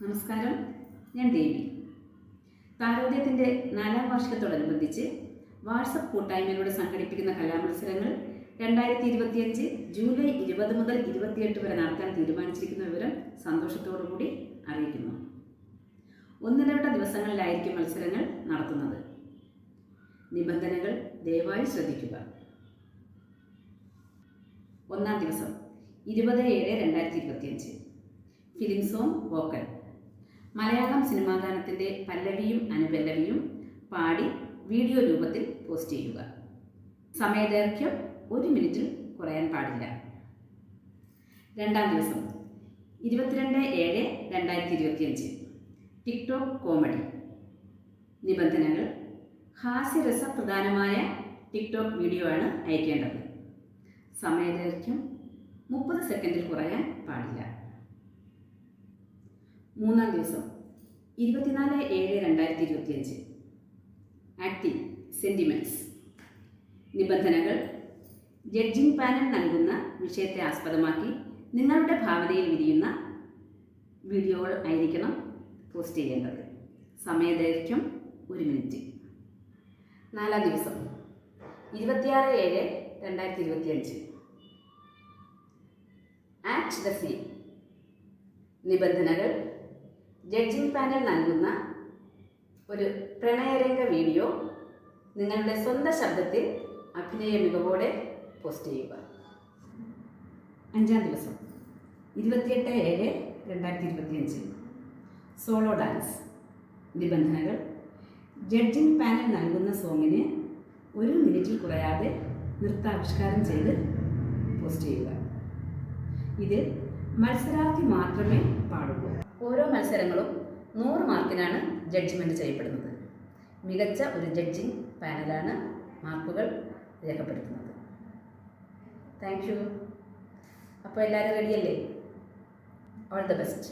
നമസ്കാരം, ഞാൻ ദേവി. താരോദയത്തിൻ്റെ 4ാം വാർഷികത്തോടനുബന്ധിച്ച് വാട്സപ്പ് കൂട്ടായ്മയിലൂടെ സംഘടിപ്പിക്കുന്ന കലാമത്സരങ്ങൾ 2025 ജൂലൈ 20 മുതൽ 28 വരെ നടത്താൻ തീരുമാനിച്ചിരിക്കുന്ന വിവരം സന്തോഷത്തോടുകൂടി അറിയിക്കുന്നു. ഒന്നിടവിട്ട ദിവസങ്ങളിലായിരിക്കും മത്സരങ്ങൾ നടത്തുന്നത്. നിബന്ധനകൾ ദയവായി ശ്രദ്ധിക്കുക. 1-ാം ദിവസം 20/7/2025 film song vocal. Malayalam cinema ഗാനത്തിൻ്റെ പല്ലവിയും അനുപല്ലവിയും പാടി വീഡിയോ രൂപത്തിൽ പോസ്റ്റ് ചെയ്യുക. സമയദൈർഘ്യം 1 മിനിറ്റിൽ കുറയാൻ പാടില്ല. 2-ാം ദിവസം 22/7/2025 ടിക്ടോക്ക് കോമഡി. നിബന്ധനകൾ: ഹാസ്യരസപ്രധാനമായ ടിക്ടോക്ക് വീഡിയോ ആണ് അയക്കേണ്ടത്. സമയദൈർഘ്യം 30 സെക്കൻഡിൽ കുറയാൻ പാടില്ല. 3-ാം ദിവസം 24/7/2025 ആക്ടിംഗ് സെൻറ്റിമെൻറ്റ്സ്. നിബന്ധനകൾ: ജഡ്ജിംഗ് പാനൽ നൽകുന്ന വിഷയത്തെ ആസ്പദമാക്കി നിങ്ങളുടെ ഭാവനയിൽ വിരിയുന്ന വീഡിയോകൾ ആയിരിക്കണം പോസ്റ്റ് ചെയ്യേണ്ടത്. സമയദൈർഘ്യം 1 മിനിറ്റ്. 4-ാം ദിവസം 26/7/2025 ആക്ട് ദ സീൻ. നിബന്ധനകൾ: ജഡ്ജിംഗ് പാനൽ നൽകുന്ന ഒരു പ്രണയരംഗ വീഡിയോ നിങ്ങളുടെ സ്വന്തം ശബ്ദത്തിൽ അഭിനയ മികവോടെ പോസ്റ്റ് ചെയ്യുക. 5-ാം ദിവസം 28/7/2025 സോളോ ഡാൻസ്. നിബന്ധനകൾ: ജഡ്ജിംഗ് പാനൽ നൽകുന്ന സോങ്ങിന് 1 മിനിറ്റിൽ കുറയാതെ നൃത്താവിഷ്കാരം ചെയ്ത് പോസ്റ്റ് ചെയ്യുക. ഇത് മത്സരാർത്ഥി മാത്രമേ പാടുള്ളൂ. ഓരോ മത്സരങ്ങളും 100 മാർക്കിനാണ് ജഡ്ജ്മെൻറ്റ് ചെയ്യപ്പെടുന്നത്. മികച്ച ഒരു ജഡ്ജിംഗ് പാനലാണ് മാർക്കുകൾ രേഖപ്പെടുത്തുന്നത്. Thank you. അപ്പോൾ എല്ലാവരും റെഡിയല്ലേ? All the best.